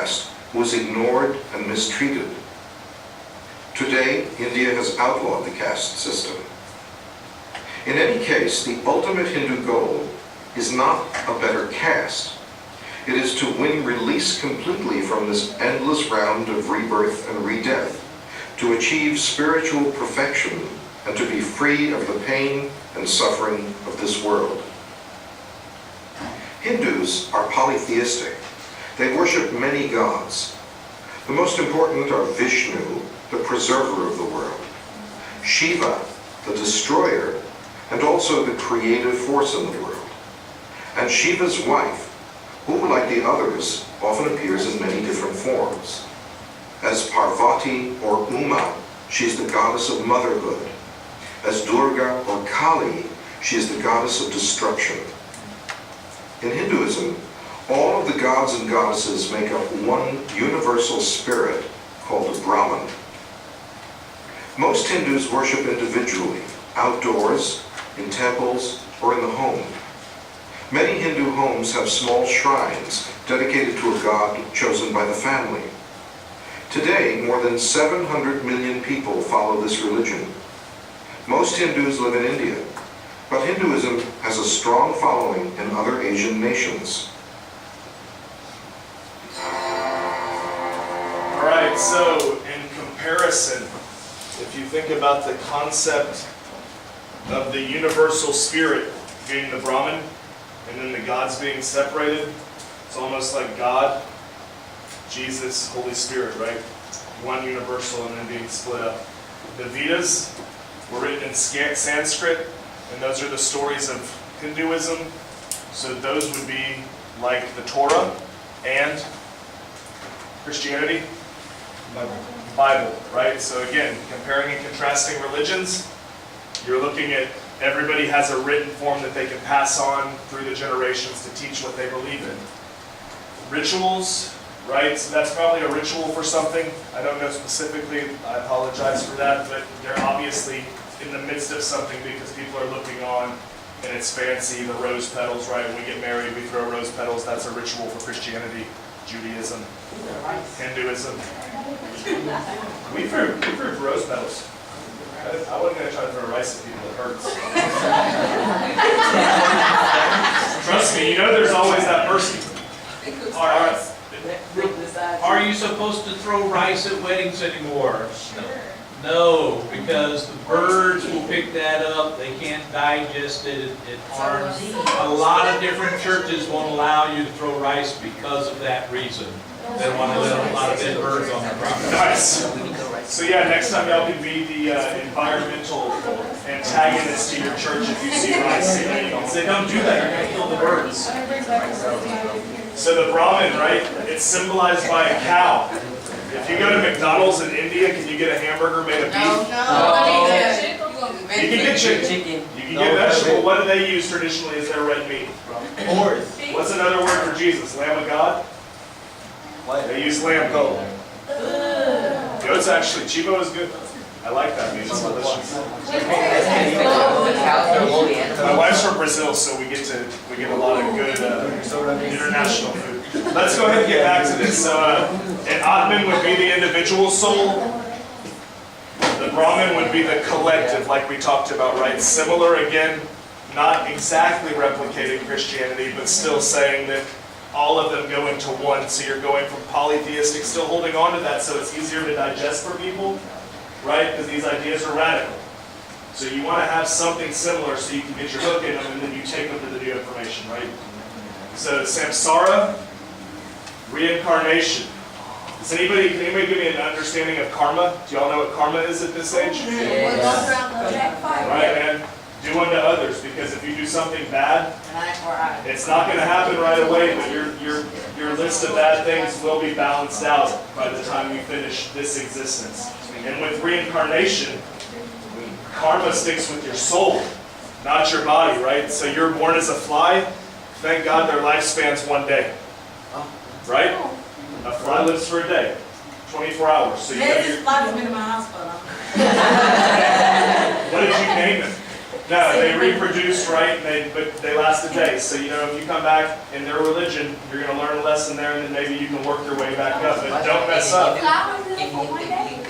caste was ignored and mistreated. Today, India has outlawed the caste system. In any case, the ultimate Hindu goal is not a better caste. It is to win release completely from this endless round of rebirth and redeath, to achieve spiritual perfection, and to be free of the pain and suffering of this world. Hindus are polytheistic. They worship many gods. The most important are Vishnu, the preserver of the world, Shiva, the destroyer, and also the creative force in the world, and Shiva's wife, who, like the others, often appears in many different forms. As Parvati or Uma, she is the goddess of motherhood. As Durga or Kali, she is the goddess of destruction. In Hinduism, all of the gods and goddesses make up one universal spirit called the Brahman. Most Hindus worship individually, outdoors, in temples, or in the home. Many Hindu homes have small shrines dedicated to a god chosen by the family. Today, more than 700 million people follow this religion. Most Hindus live in India, but Hinduism has a strong following in other Asian nations. All right, so in comparison, if you think about the concept of the universal spirit being the Brahman, and then the gods being separated, it's almost like God, Jesus, Holy Spirit, right? One universal and then being split up. The Vedas were written in Sanskrit, and those are the stories of Hinduism. So those would be like the Torah and Christianity, Bible, right? So again, comparing and contrasting religions, you're looking at everybody has a written form that they can pass on through the generations to teach what they believe in. Rituals, right? So that's probably a ritual for something. I don't know specifically, I apologize for that, but they're obviously in the midst of something because people are looking on and it's fancy, the rose petals, right? When we get married, we throw rose petals. That's a ritual for Christianity, Judaism, Hinduism. We threw rose petals. I wasn't going to try to throw rice at people, it hurts. Trust me, you know there's always that person. Are you supposed to throw rice at weddings anymore? No, because the birds will pick that up, they can't digest it, it harms. A lot of different churches won't allow you to throw rice because of that reason. They don't want to let a lot of dead birds on their property. Nice. So yeah, next time y'all can be the environmental antagonist to your church if you see rice. Say, don't do that, you're going to kill the birds. So the Brahmin, right, it's symbolized by a cow. If you go to McDonald's in India, can you get a hamburger made of beef? No. You can get chicken. You can get vegetable. What do they use traditionally as their red meat? Horse. What's another word for Jesus? Lamb of God? They use lamb goat. Goat's actually, Chivo is good. I like that meat. It's delicious. My wife's from Brazil, so we get a lot of good international food. Let's go ahead and get back to this. So, an Atman would be the individual soul. The Brahman would be the collective, like we talked about, right? Similar again, not exactly replicating Christianity, but still saying that all of them go into one. So you're going from polytheistic, still holding on to that, so it's easier to digest for people, right? Because these ideas are radical. So you want to have something similar so you can get your hook in them, and then you take them to the new information, right? So samsara, reincarnation. Can anybody give me an understanding of karma? Do y'all know what karma is at this age? Right, and do unto others, because if you do something bad, it's not going to happen right away, but your list of bad things will be balanced out by the time you finish this existence. And with reincarnation, karma sticks with your soul, not your body, right? So you're born as a fly, thank God their lifespan's 1 day, right? A fly lives for a day, 24 hours. So you have your... fly's been in my hospital. What did you name it? No, they reproduce, right, but they last a day. So, if you come back in their religion, you're going to learn a lesson there, and then maybe you can work your way back up. But don't mess up. Flowers live for 1 day?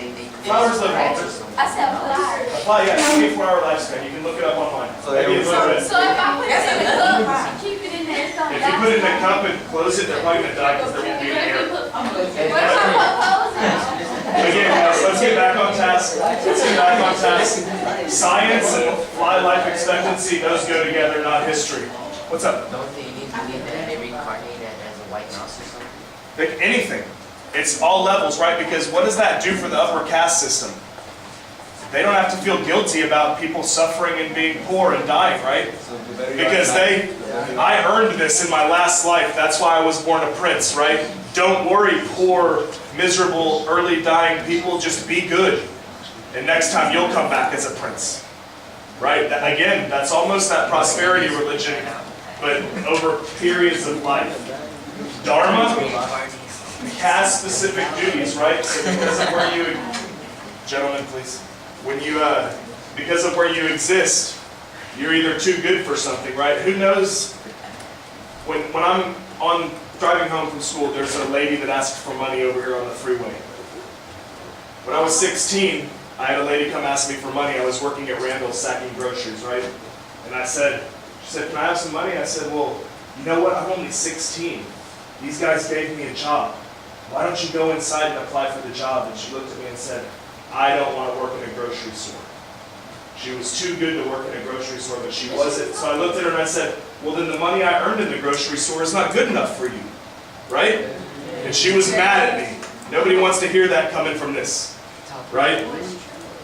Flowers live longer. I said flowers. Apply, yeah, 24-hour lifespan. You can look it up online. Maybe a little bit. So if I put it in the cup, keep it in there, it's gonna If you put it in a cup and close it, they're probably going to die because there won't be any air. What if I put clothes in it? Again, guys, let's get back on task. Let's get back on task. Science and life expectancy, those go together, not history. What's up? Don't they need to be reincarnated as a white mouse or something? Like anything. It's all levels, right? Because what does that do for the upper caste system? They don't have to feel guilty about people suffering and being poor and dying, right? Because I earned this in my last life. That's why I was born a prince, right? Don't worry, poor, miserable, early dying people. Just be good. And next time you'll come back as a prince. Right? Again, that's almost that prosperity religion, but over periods of life. Dharma, caste-specific duties, right? So because of where you, gentlemen, please. Because of where you exist, you're either too good for something, right? Who knows? When I'm driving home from school, there's a lady that asked for money over here on the freeway. When I was 16, I had a lady come ask me for money. I was working at Randall's sacking groceries, right? And she said, can I have some money? I said, well, you know what? I'm only 16. These guys gave me a job. Why don't you go inside and apply for the job? And she looked at me and said, I don't want to work in a grocery store. She was too good to work in a grocery store, but she wasn't. So I looked at her and I said, well, then the money I earned in the grocery store is not good enough for you, right? And she was mad at me. Nobody wants to hear that coming from this, right?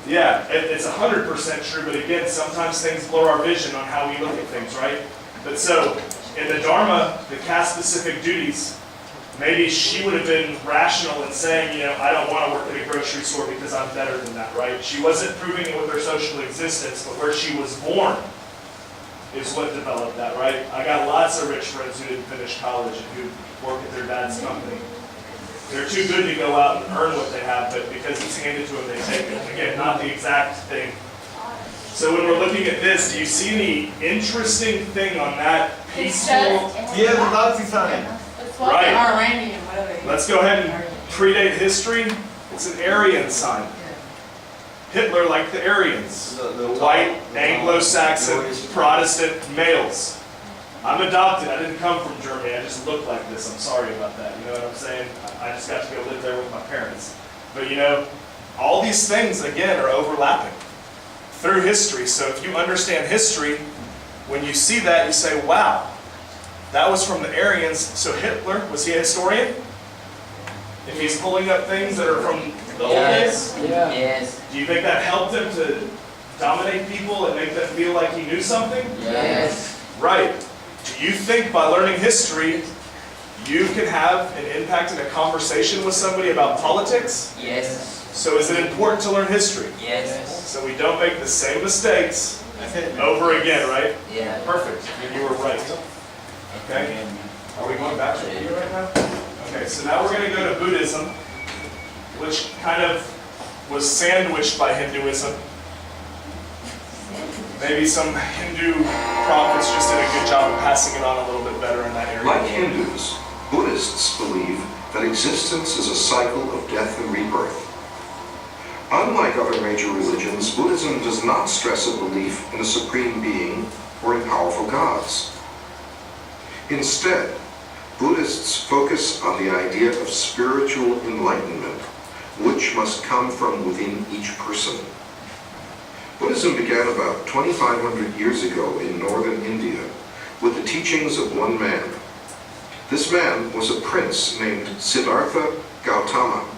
Yeah, it's 100% true, but again, sometimes things blur our vision on how we look at things, right? But so, in the Dharma, the caste-specific duties, maybe she would have been rational in saying, I don't want to work at a grocery store because I'm better than that, right? She wasn't proving it with her social existence, but where she was born is what developed that, right? I got lots of rich friends who didn't finish college and who work at their dad's company. They're too good to go out and earn what they have, but because it's handed to them, they take it. Again, not the exact thing. So when we're looking at this, do you see any interesting thing on that peaceful? Yeah, the Nazi sign. Right. Iranian, whatever. Let's go ahead and predate history. It's an Aryan sign. Hitler liked the Aryans, the white, Anglo-Saxon, Protestant males. I'm adopted. I didn't come from Germany. I just look like this. I'm sorry about that. You know what I'm saying? I just got to go live there with my parents. But all these things, again, are overlapping through history. So if you understand history, when you see that, you say, wow, that was from the Aryans. So Hitler, was he a historian? If he's pulling up things that are from the old days? Yeah. Yes. Do you think that helped him to dominate people and make them feel like he knew something? Yes. Right. Do you think by learning history, you can have an impact in a conversation with somebody about politics? Yes. So is it important to learn history? Yes. So we don't make the same mistakes over again, right? Yeah. Perfect. You were right. Okay. Are we going back to Buddha right now? Okay, so now we're going to go to Buddhism, which kind of was sandwiched by Hinduism. Maybe some Hindu prophets just did a good job of passing it on a little bit better in that area. Like Hindus, Buddhists believe that existence is a cycle of death and rebirth. Unlike other major religions, Buddhism does not stress a belief in a supreme being or in powerful gods. Instead, Buddhists focus on the idea of spiritual enlightenment, which must come from within each person. Buddhism began about 2,500 years ago in northern India with the teachings of one man. This man was a prince named Siddhartha Gautama.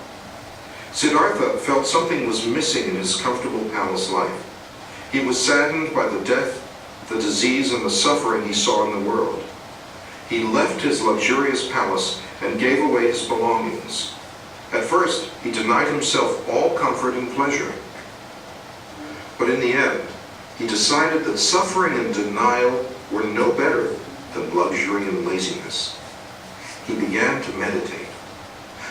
Siddhartha felt something was missing in his comfortable palace life. He was saddened by the death, the disease, and the suffering he saw in the world. He left his luxurious palace and gave away his belongings. At first, he denied himself all comfort and pleasure. But in the end, he decided that suffering and denial were no better than luxury and laziness. He began to meditate.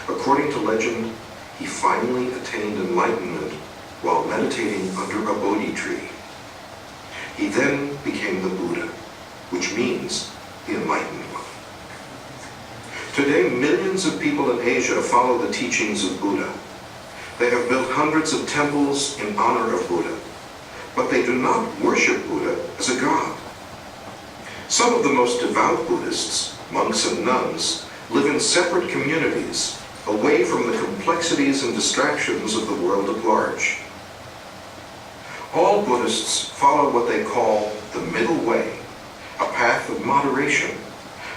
According to legend, he finally attained enlightenment while meditating under a Bodhi tree. He then became the Buddha, which means the enlightened one. Today, millions of people in Asia follow the teachings of Buddha. They have built hundreds of temples in honor of Buddha, but they do not worship Buddha as a god. Some of the most devout Buddhists, monks and nuns, live in separate communities, away from the complexities and distractions of the world at large. All Buddhists follow what they call the middle way, a path of moderation,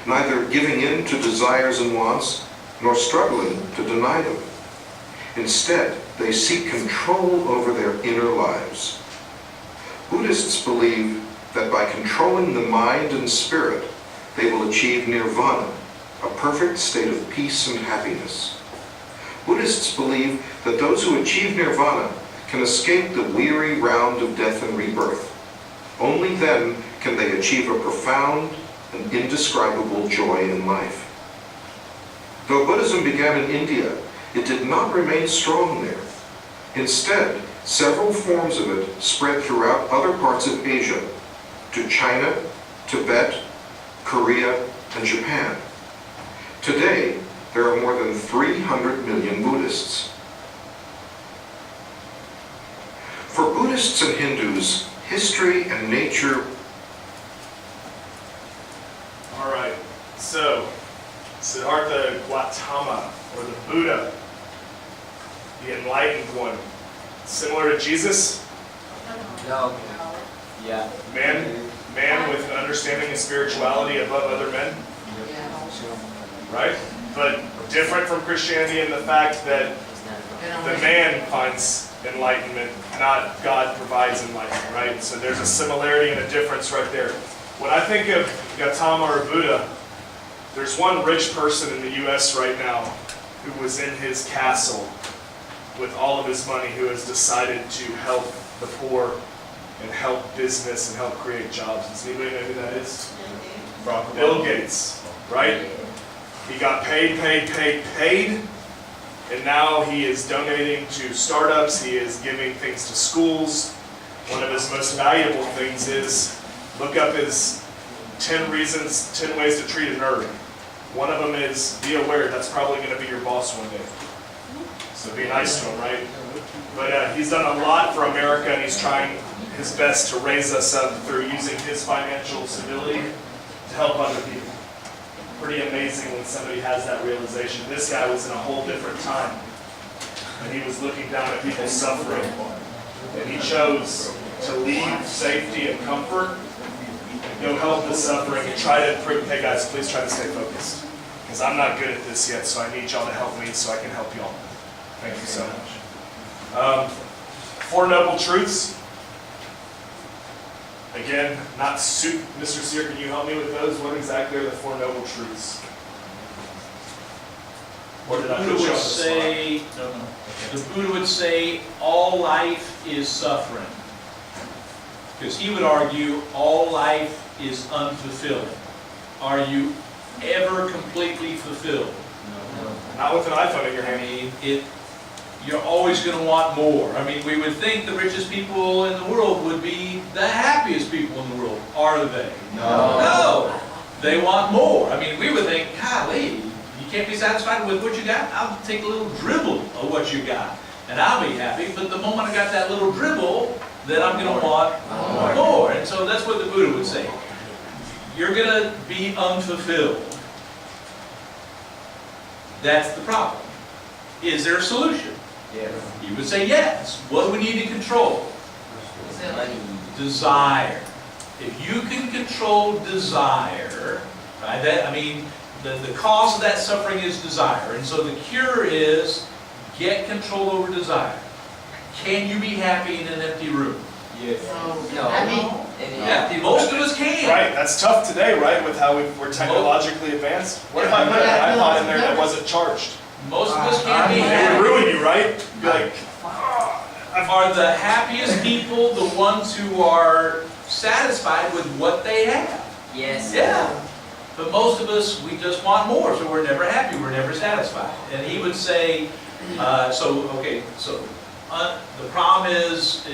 neither giving in to desires and wants, nor struggling to deny them. Instead, they seek control over their inner lives. Buddhists believe that by controlling the mind and spirit, they will achieve nirvana, a perfect state of peace and happiness. Buddhists believe that those who achieve nirvana can escape the weary round of death and rebirth. Only then can they achieve a profound and indescribable joy in life. Though Buddhism began in India, it did not remain strong there. Instead, several forms of it spread throughout other parts of Asia, to China, Tibet, Korea, and Japan. Today, there are more than 300 million Buddhists. For Buddhists and Hindus, history and nature... All right, so Siddhartha Gautama, or the Buddha, the enlightened one, similar to Jesus? No. Yeah. Man with an understanding of spirituality above other men, right? But different from Christianity in the fact that the man finds enlightenment, not God provides enlightenment, right? So there's a similarity and a difference right there. When I think of Gautama or Buddha, there's one rich person in the U.S. right now who was in his castle with all of his money, who has decided to help the poor and help business and help create jobs. Does anybody know who that is? Bill Gates, right? He got paid, and now he is donating to startups. He is giving things to schools. One of his most valuable things is, look up his 10 ways to treat a nerd. One of them is, be aware that's probably going to be your boss one day. So be nice to him, right? But he's done a lot for America, and he's trying his best to raise us up through using his financial stability to help other people. Pretty amazing when somebody has that realization. This guy was in a whole different time, and he was looking down at people suffering, and he chose to leave safety and comfort and go help the suffering and try to improve. Hey guys, please try to stay focused, because I'm not good at this yet, so I need y'all to help me so I can help y'all. Thank you so much. Four Noble Truths. Again, not soup. Mr. Sear, can you help me with those? What exactly are the Four Noble Truths? Or did I put you on the spot? The Buddha would say all life is suffering. Because he would argue all life is unfulfilling. Are you ever completely fulfilled? No. Not with an iPhone in your hand. You're always going to want more. I mean, we would think the richest people in the world would be the happiest people in the world. Are they? No. They want more. I mean, we would think, golly, you can't be satisfied with what you got? I'll take a little dribble of what you got, and I'll be happy. But the moment I got that little dribble, then I'm going to want more. And so that's what the Buddha would say. You're going to be unfulfilled. That's the problem. Is there a solution? Yes. He would say yes. What do we need to control? Desire. If you can control desire, right, the cause of that suffering is desire. And so the cure is get control over desire. Can you be happy in an empty room? Yes. No. Yeah, most of us can. Right, that's tough today, right, with how we're technologically advanced. What if I put an iPod in there that wasn't charged? Most of us can't be It happy. would ruin you, right? Be like, Are the happiest people the ones who are satisfied with what they have? Yes. Yeah. But most of us, we just want more, so we're never happy, we're never satisfied. And he would say, the problem is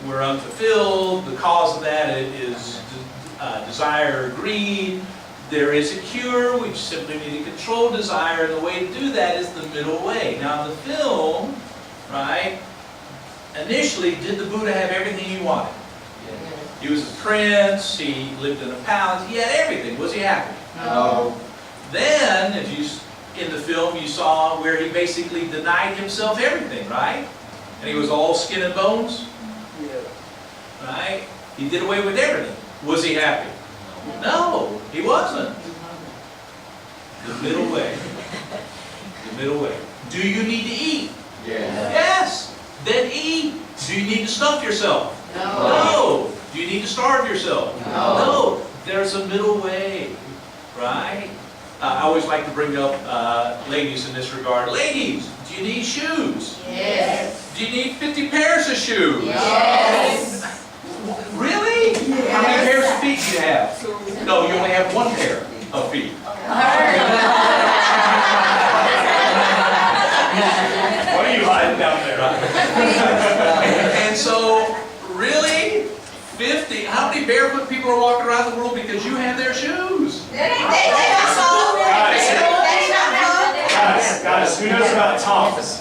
were unfulfilled. The cause of that is desire or greed. There is a cure. We simply need to control desire, and the way to do that is the middle way. Now, the film, right, initially, did the Buddha have everything he wanted? He was a prince, he lived in a palace, he had everything. Was he happy? No. Then, in the film, you saw where he basically denied himself everything, right? And he was all skin and bones, right? He did away with everything. Was he happy? No, he wasn't. The middle way. The middle way. Do you need to eat? Yes. Then eat. Do you need to stuff yourself? No. Do you need to starve yourself? No. There's a middle way, right? I always like to bring up ladies in this regard. Ladies, do you need shoes? Yes. Do you need 50 pairs of shoes? Yes. Really? How many pairs of feet do you have? No, you only have one pair of feet. What are you hiding down there? And so, really? 50? How many barefoot people are walking around the world because you have their shoes? Guys, who knows about Toms?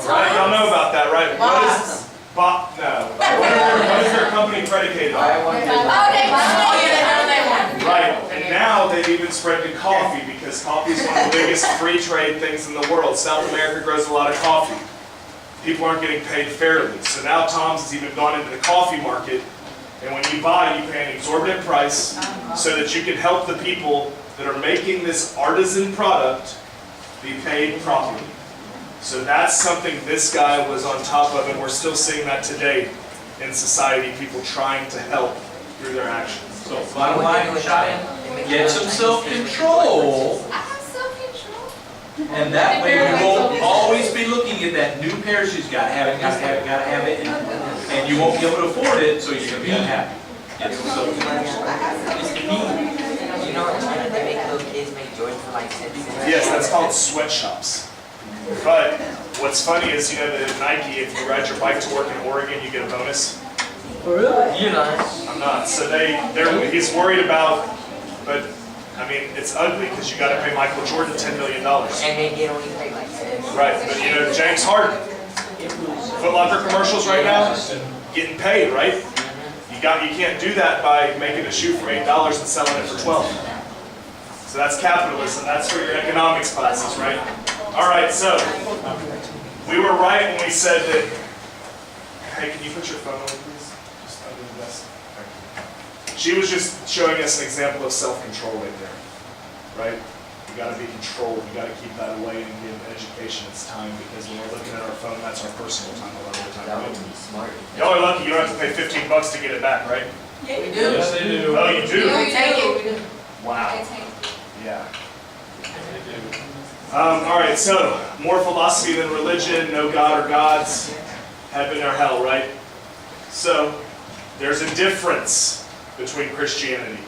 Right? Y'all know about that, right? What is no. What is their company predicated on? Right. And now they've even spread to coffee, because coffee is one of the biggest free trade things in the world. South America grows a lot of coffee. People aren't getting paid fairly. So now Tom's has even gone into the coffee market. And when you buy, you pay an exorbitant price so that you can help the people that are making this artisan product be paid properly. So that's something this guy was on top of, and we're still seeing that today in society, people trying to help through their actions. So, bottom line, Cheyenne, get some self-control, I have self-control. and that way you won't always be looking at that new pair of shoes. Gotta have it, gotta have it, gotta have it, and you won't be able to afford it, so you're gonna be unhappy. Get some self-control. You know, in China they make little kids make Jordans for like 10 cents. Yes, that's called sweatshops. But what's funny is, you know, that at Nike, if you ride your bike to work in Oregon, you get a bonus. Really? You're not. I'm not. So he's worried about, but I mean, it's ugly because you got to pay Michael Jordan $10 million. And they get only paid like 10. Right, but you know, James Harden, Foot Locker commercials right now, getting paid, right? You can't do that by making a shoe for $8 and selling it for $12. So that's capitalism. That's for your economics classes, right? All right, so we were right when we said that. Hey, can you put your phone on, please? Just under the desk. She was just showing us an example of self-control right there, right? You got to be controlled. You got to keep that away and give education its time, because when we're looking at our phone, that's our personal time a lot of the time. That Right? would be smart. Y'all are lucky. You don't have to pay $15 to get it back, right? Yeah, you Yes, they do. Oh, you do? We take it. Wow. We take it. Yeah. They do. All right, so more philosophy than religion, no God or gods, heaven or hell, right? So there's a difference between Christianity.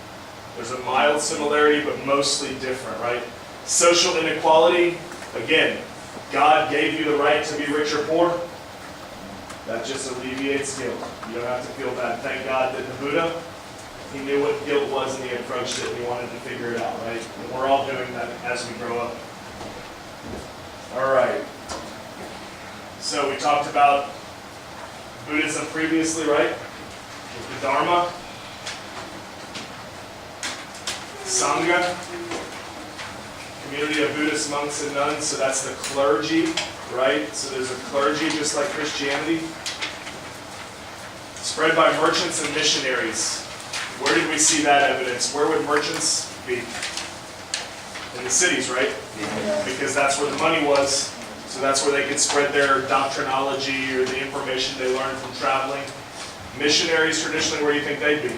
There's a mild similarity, but mostly different, right? Social inequality, again, God gave you the right to be rich or poor. That just alleviates guilt. You don't have to feel bad. Thank God that the Buddha, he knew what guilt was and he approached it and he wanted to figure it out, right? And we're all doing that as we grow up. All right. So we talked about Buddhism previously, right? With the Dharma. Sangha. Community of Buddhist monks and nuns. So that's the clergy, right? So there's a clergy just like Christianity. Spread by merchants and missionaries. Where did we see that evidence? Where would merchants be? In the cities, right? Because that's where the money was. So that's where they could spread their doctrinology or the information they learned from traveling. Missionaries, traditionally, where do you think they'd be?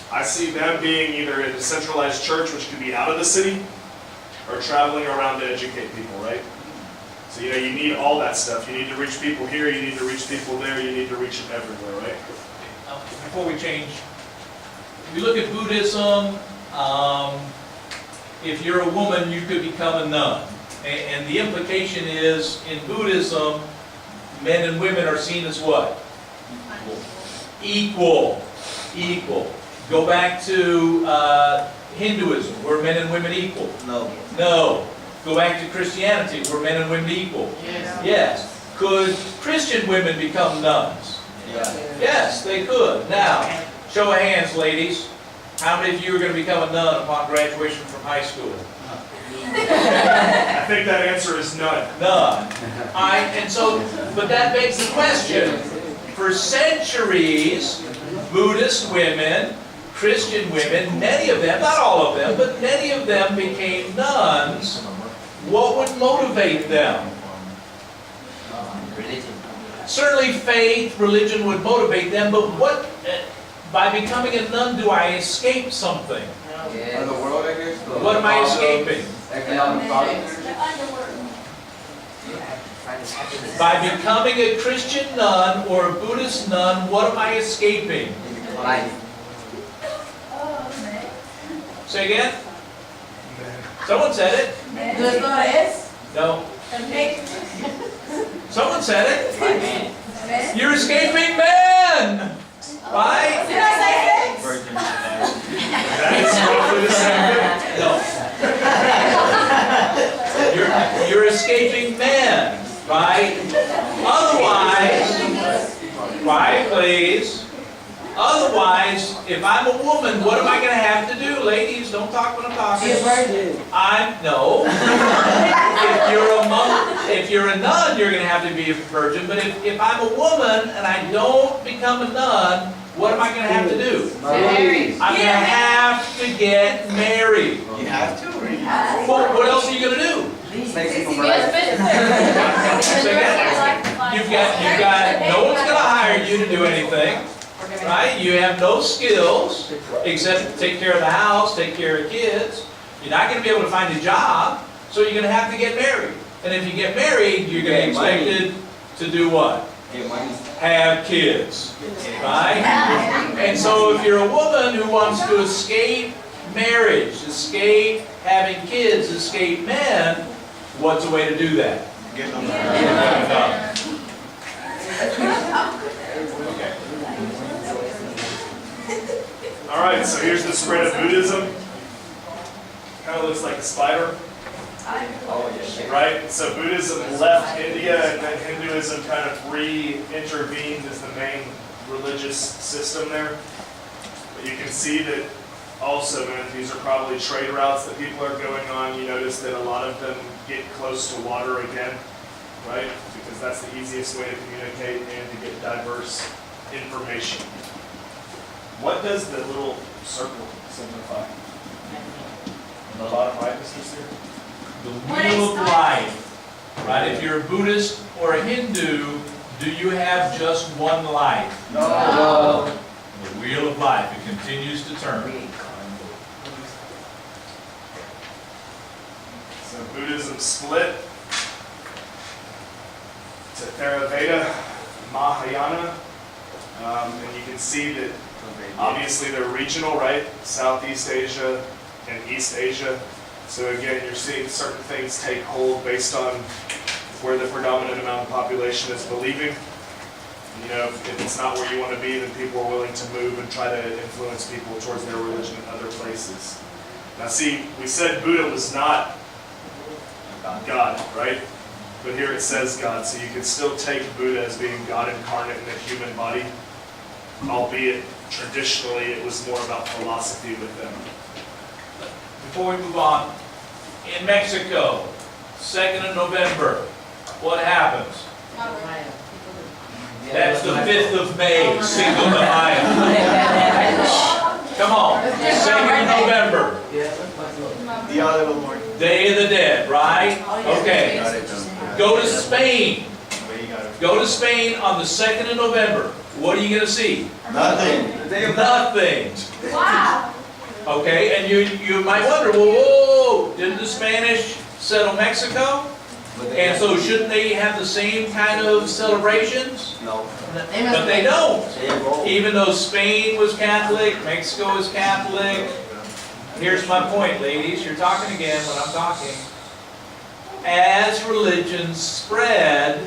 I see them being either in a centralized church, which could be out of the city, or traveling around to educate people, right? So, you know, you need all that stuff. You need to reach people here, you need to reach people there, you need to reach them everywhere, right? Before we change, if you look at Buddhism, if you're a woman, you could become a nun. And the implication is, in Buddhism, men and women are seen as what? Equal. Equal. Go back to Hinduism. Were men and women equal? No. No. Go back to Christianity. Were men and women equal? Yes. Yes. Could Christian women become nuns? Yeah. Yes, they could. Now, show of hands, ladies. How many of you are going to become a nun upon graduation from high school? I think that answer is none. None. But that begs the question. For centuries, Buddhist women, Christian women, many of them, not all of them, but many of them became nuns. What would motivate them? Religion. Certainly faith, religion would motivate them, but by becoming a nun, do I escape something? For the world, I guess. What am I escaping? Economic problems. Find happiness. By becoming a Christian nun or a Buddhist nun, what am I escaping? Life. Say again? Someone said it. ¿Tú no eres? No. También. Someone said it. Life. You're escaping men! Right? ¿Sí vas a ir? Virgin. That is roughly the same thing. You're escaping men, right? Otherwise, quiet please. Otherwise, if I'm a woman, what am I going to have to do? Ladies, don't talk when I'm talking. No. If you're a nun, you're going to have to be a virgin. But if I'm a woman and I don't become a nun, what am I going to have to do? Married. I'm going to have to get married. You have to, or you Well, what else are you going to do? Snakes people for Yes, life. Say again? You've got, no one's going to hire you to do anything, right? You have no skills except take care of the house, take care of kids. You're not going to be able to find a job, so you're going to have to get married. And if you get married, you're going to be expected to do what? Get money. Have kids, right? And so if you're a woman who wants to escape marriage, escape having kids, escape men, what's a way to do that? Get them. Okay. All right, so here's the spread of Buddhism. Kind of looks like a spider, Oh, yeah. right? So Buddhism left India, and then Hinduism kind of re-intervened as the main religious system there. But you can see that also, man, these are probably trade routes that people are going on. You notice that a lot of them get close to water again, right? Because that's the easiest way to communicate and to get diverse information. What does the little circle signify? On the bottom right, Mr. Sear? The wheel of life, right? If you're a Buddhist or a Hindu, do you have just one life? No. The wheel of life, it continues to turn. So Buddhism split to Theravada, Mahayana, and you can see that obviously they're regional, right? Southeast Asia and East Asia. So again, you're seeing certain things take hold based on where the predominant amount of population is believing. You know, if it's not where you want to be, then people are willing to move and try to influence people towards their religion in other places. Now see, we said Buddha was not God, right? But here it says God, so you can still take Buddha as being God incarnate in a human body, albeit traditionally it was more about philosophy with them. Before we move on, in Mexico, 2nd of November, what happens? That's the 5th of May, Cinco de Mayo. Come on, 2nd of November, The other little more. Day of the Dead, right? Okay, go to Spain. Go to Spain on the 2nd of November. What are you going to see? Nothing. Nothing. Wow. Okay, and you might wonder, well, whoa, didn't the Spanish settle Mexico? And so shouldn't they have the same kind of celebrations? No. But they don't. They roll. Even though Spain was Catholic, Mexico is Catholic. Here's my point, ladies. You're talking again when I'm talking. As religions spread,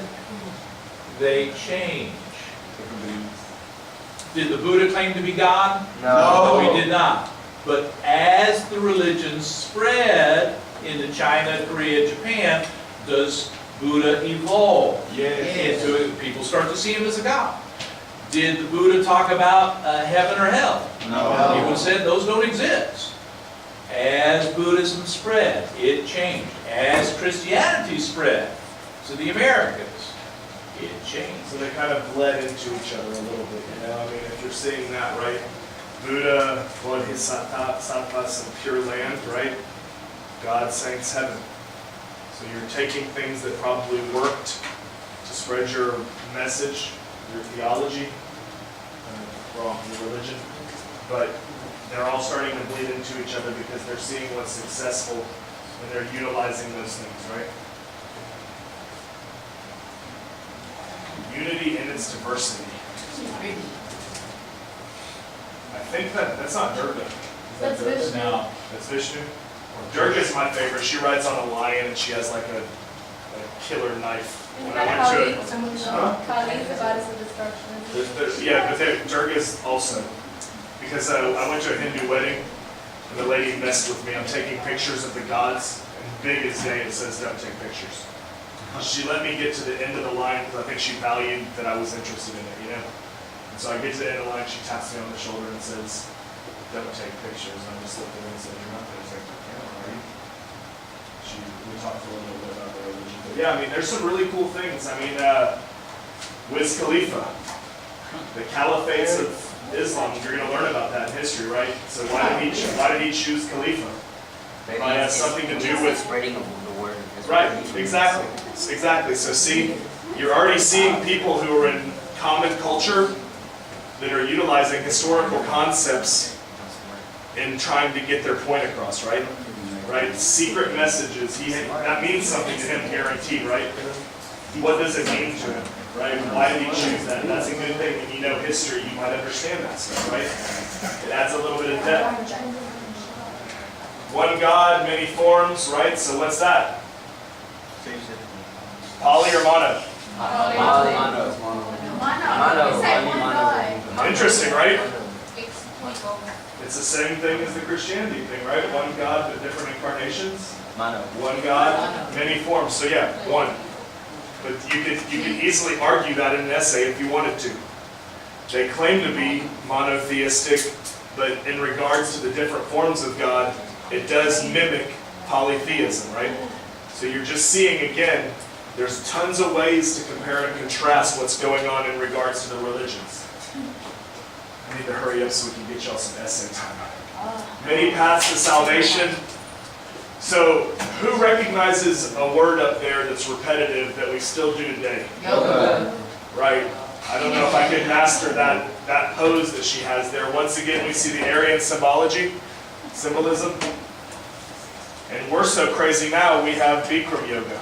they change. Did the Buddha claim to be God? No. No, he did not. But as the religions spread into China, Korea, Japan, does Buddha evolve into it? People start to see him as a god. Did the Buddha talk about heaven or hell? No. He would have said those don't exist. As Buddhism spread, it changed. As Christianity spread to the Americas, it changed. So they kind of bled into each other a little bit, you know? I mean, if you're seeing that, right? Buddha, Bodhisattva, some pure land, right? God, saints, heaven. So you're taking things that probably worked to spread your message, your theology, wrong, your religion, but they're all starting to bleed into each other because they're seeing what's successful and they're utilizing those things, right? Unity in its diversity. I think that's not Durga. Is that That's Durga? Vishnu. Now, That's Vishnu. Durga's my favorite. She rides on a lion and she has like a killer knife. Isn't When I that went to Kali? it, Huh? Kali is the goddess of destruction. yeah, but Durga's also. Because I went to a Hindu wedding and the lady messed with me. I'm taking pictures of the gods and big as day it says don't take pictures. She let me get to the end of the line because I think she valued that I was interested in it, you know? And so I get to the end of the line, she taps me on the shoulder and says, don't take pictures. And I just looked at her and said, you're not going to take the camera, are you? We talked a little bit about the religion. But yeah, I mean, there's some really cool things. I mean, Wiz Khalifa, the caliphates of Islam, you're going to learn about that in history, right? So why did he choose Khalifa? Maybe Probably has something to do with spreading of the word. Right, exactly. Exactly. So see, you're already seeing people who are in common culture that are utilizing historical concepts in trying to get their point across, right? Right? Secret messages. That means something to him, guaranteed, right? What does it mean to him, right? Why did he choose that? That's a good thing. When you know history, you might understand that stuff, right? It adds a little bit of depth. One God, many forms, right? So what's that? Poly or mono? Mono. It's like one God. Interesting, right? Explain. It's the same thing as the Christianity thing, right? One God, but different incarnations. Mono. One God, many forms. So yeah, one. But you could easily argue that in an essay if you wanted to. They claim to be monotheistic, but in regards to the different forms of God, it does mimic polytheism, right? So you're just seeing, again, there's tons of ways to compare and contrast what's going on in regards to the religions. I need to hurry up so we can get y'all some essay time. Many paths to salvation. So who recognizes a word up there that's repetitive that we still do today? Yoga. Right. I don't know if I can master that pose that she has there. Once again, we see the Aryan symbolism. And we're so crazy now, we have Bikram yoga.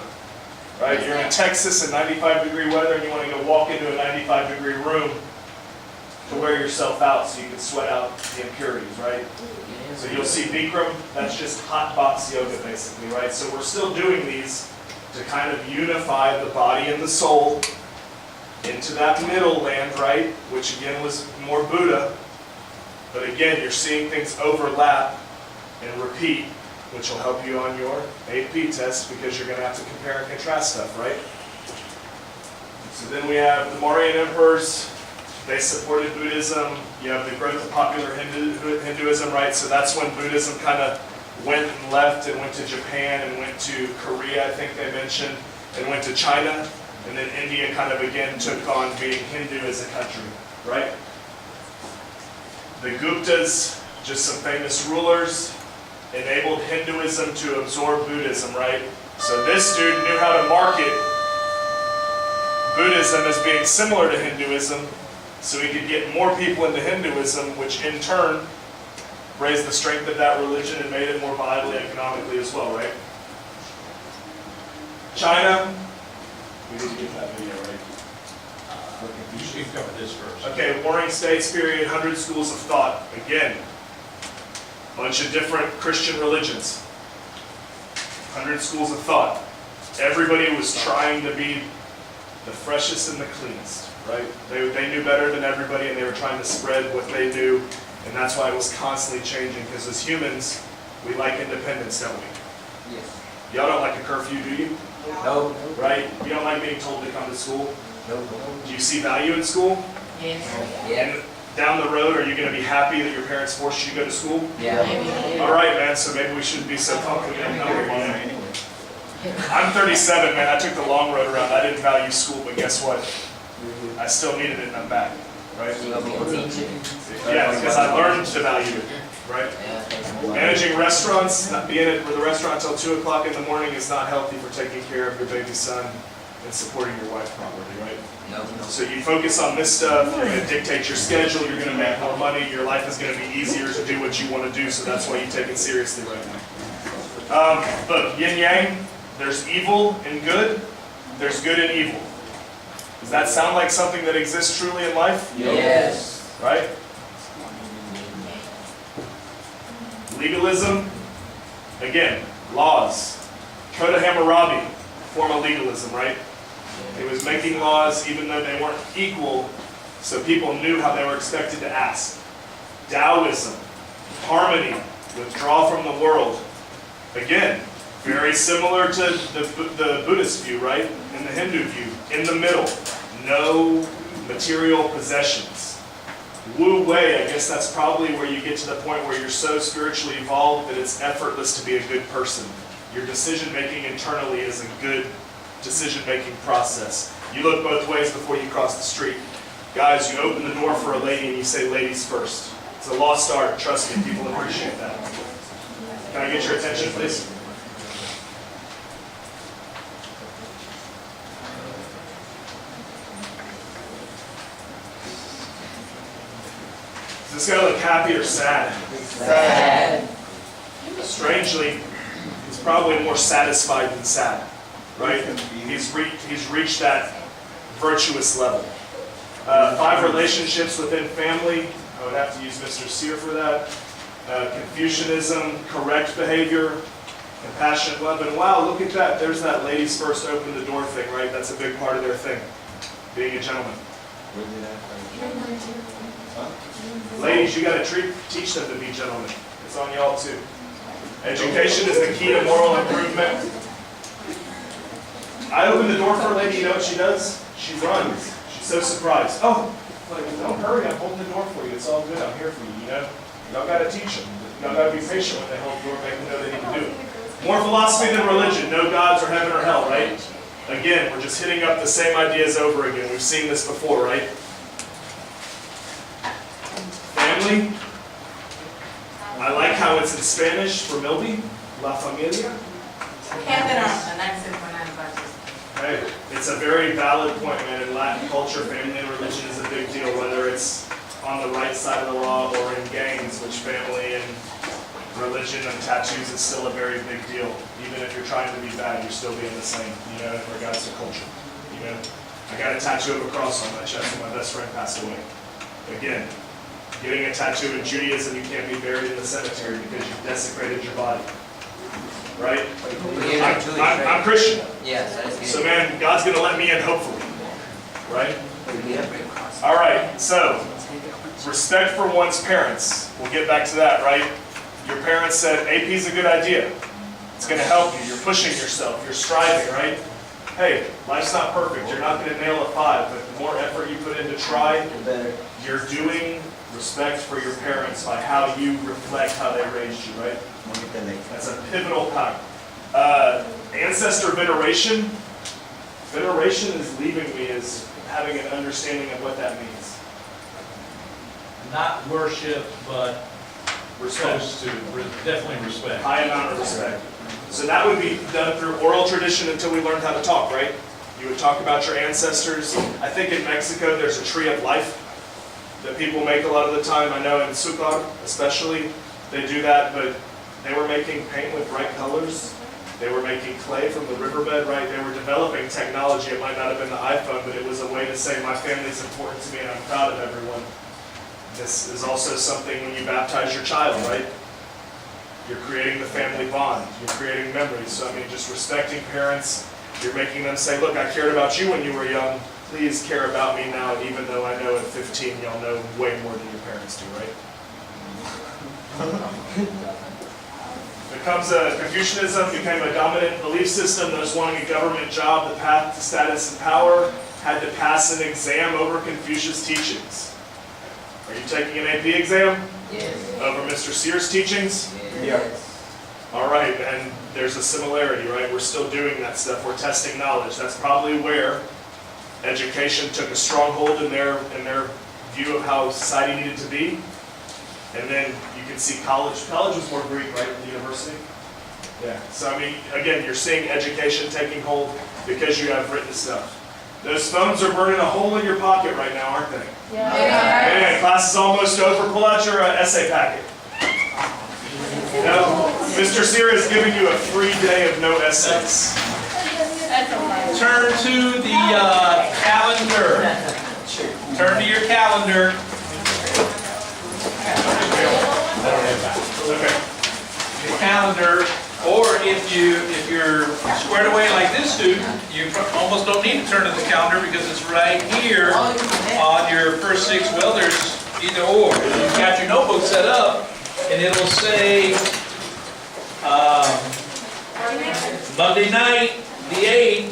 Right? You're in Texas in 95-degree weather and you want to go walk into a 95-degree room to wear yourself out so you can sweat out the impurities, right? So you'll see Bikram, that's just hot box yoga basically, right? So we're still doing these to kind of unify the body and the soul into that middle land, right? Which again was more Buddha. But again, you're seeing things overlap and repeat, which will help you on your AP test because you're going to have to compare and contrast stuff, right? So then we have the Mauryan emperors. They supported Buddhism. You have the growth of popular Hinduism, right? So that's when Buddhism kind of went and left and went to Japan and went to Korea, I think they mentioned, and went to China. And then India kind of again took on being Hindu as a country, right? The Guptas, just some famous rulers, enabled Hinduism to absorb Buddhism, right? So this dude knew how to market Buddhism as being similar to Hinduism, so he could get more people into Hinduism, which in turn raised the strength of that religion and made it more viable economically as well, right? China, we need to get that video right. you can cover this first. Okay, Warring States period, 100 schools of thought. Again, bunch of different Christian religions. 100 schools of thought. Everybody was trying to be the freshest and the cleanest, right? They knew better than everybody, and they were trying to spread what they knew, and that's why it was constantly changing, because as humans, we like independence, don't we? Yes. Y'all don't like a curfew, do you? No. Right? You don't like being told to come to school? No. Do you see value in school? Yes. And down the road, are you going to be happy that your parents forced you to go to school? Yeah. All right, man, so maybe we shouldn't be so pumped with them numbers. I'm 37, man. I took the long road around. I didn't value school, but guess what? I still needed it, and I'm back, right? You gonna be a teacher? Yeah, because I learned to value it, right? Yeah. Managing restaurants, not being at the restaurant until 2 o'clock in the morning is not healthy for taking care of your baby son and supporting your wife properly, right? No. So you focus on this stuff, you're going to dictate your schedule, you're going to make more money, your life is going to be easier to do what you want to do, so that's why you take it seriously right now. Look, yin yang, there's evil and good, there's good and evil. Does that sound like something that exists truly in life? Yes. Right? Legalism, again, laws. Code of Hammurabi, form of legalism, right? It was making laws even though they weren't equal, so people knew how they were expected to act. Taoism, harmony, withdraw from the world. Again, very similar to the Buddhist view, right? And the Hindu view. In the middle, no material possessions. Wu Wei, I guess that's probably where you get to the point where you're so spiritually evolved that it's effortless to be a good person. Your decision-making internally is a good decision-making process. You look both ways before you cross the street. Guys, you open the door for a lady and you say ladies first. It's a lost art, trust me, people appreciate that. Can I get your attention, please? Does this guy look happy or sad? Sad. Strangely, he's probably more satisfied than sad, right? He's reached that virtuous level. 5 relationships within family. I would have to use Mr. Sear for that. Confucianism, correct behavior, compassionate love, and wow, look at that. There's that ladies first open the door thing, right? That's a big part of their thing, being a gentleman. Ladies, you got to teach them to be gentlemen. It's on y'all too. Education is the key to moral improvement. I open the door for a lady, you know what she does? She runs. She's so surprised. Oh, like, don't hurry, I'm holding the door for you. It's all good, I'm here for you, you know? Y'all got to teach them. Y'all got to be patient when they hold the door, make them know they need to do it. More philosophy than religion. No gods or heaven or hell, right? Again, we're just hitting up the same ideas over again. We've seen this before, right? Family. I like how it's in Spanish for Milby, La Familia. Right. It's a very valid point, man. In Latin culture, family and religion is a big deal, whether it's on the right side of the law or in gangs, which family and religion and tattoos is still a very big deal. Even if you're trying to be bad, you're still being the same, you know, in regards to culture. You know, I got a tattoo of a cross on my chest when my best friend passed away. Again, getting a tattoo in Judaism, you can't be buried in the cemetery because you've desecrated your body. Right? I'm Christian. Yes, that is good. So man, God's going to let me in, hopefully. Right? All right, so respect for one's parents. We'll get back to that, right? Your parents said AP is a good idea. It's going to help you. You're pushing yourself. You're striving, right? Hey, life's not perfect. You're not going to nail a 5, but the more effort you put in to try, you're doing respect for your parents by how you reflect how they raised you, right? That's a pivotal part. Ancestor veneration. Veneration is leaving me as having an understanding of what that means. Not worship, but Respect. supposed to, definitely respect. High amount of respect. So that would be done through oral tradition until we learned how to talk, right? You would talk about your ancestors. I think in Mexico there's a tree of life that people make a lot of the time. I know in Sukkot especially, they do that, but they were making paint with bright colors. They were making clay from the riverbed, right? They were developing technology. It might not have been the iPhone, but it was a way to say my family's important to me and I'm proud of everyone. This is also something when you baptize your child, right? You're creating the family bond. You're creating memories. So I mean, just respecting parents. You're making them say, look, I cared about you when you were young. Please care about me now, even though I know at 15 y'all know way more than your parents do, right? Confucianism became a dominant belief system. Those wanting a government job, the path to status and power, had to pass an exam over Confucius' teachings. Are you taking an AP exam? Yes. Over Mr. Sears' teachings? Yes. All right, and there's a similarity, right? We're still doing that stuff. We're testing knowledge. That's probably where education took a stronghold in their view of how society needed to be. And then you can see college. College was more Greek, right, than the university? Yeah. So, I mean, again, you're seeing education taking hold because you have written stuff. Those phones are burning a hole in your pocket right now, aren't they? Yeah. Man, class is almost over. Pull out your essay packet. You know, Mr. Sear is giving you a free day of no essays. Turn to the calendar. Turn to your calendar. Okay. Your calendar, or if you're squared away like this student, you almost don't need to turn to the calendar because it's right here on your first 6 welders, either or. You've got your notebook set up, and it'll say Monday night, the 8th,